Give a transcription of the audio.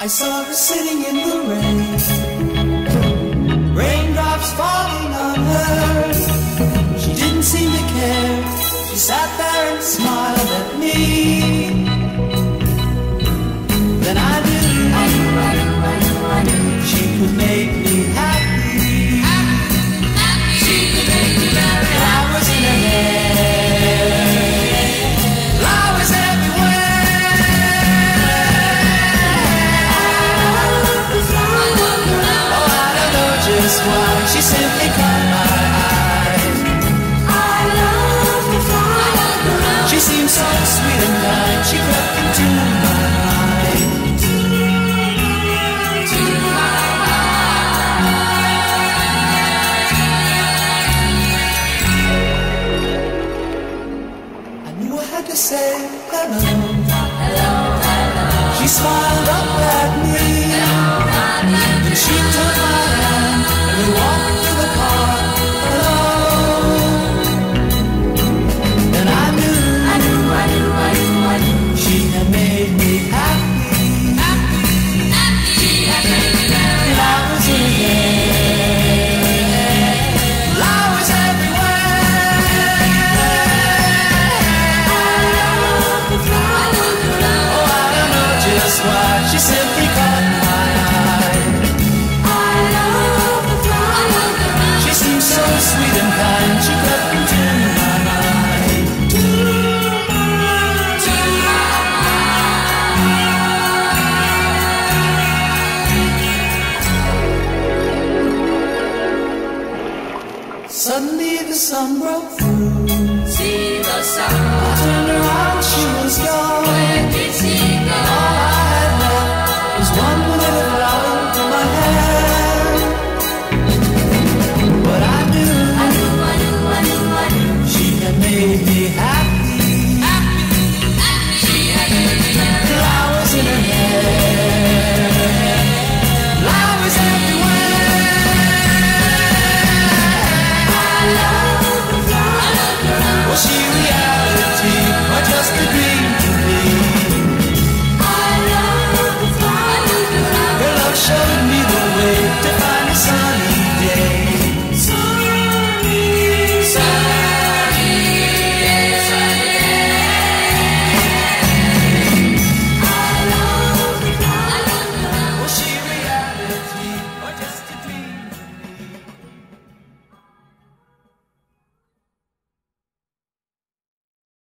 I saw her sitting in the rain, raindrops falling on her. She didn't seem to care. She sat there and smiled at me. Then I knew she could make me happy. She could make me happy. Flowers in her hair, flowers everywhere. Oh, I don't know just why. She simply caught my eye. I love the flower. She seemed so sweet and kind. She crept into my mind. Say hello. Hello, hello. She smiled up at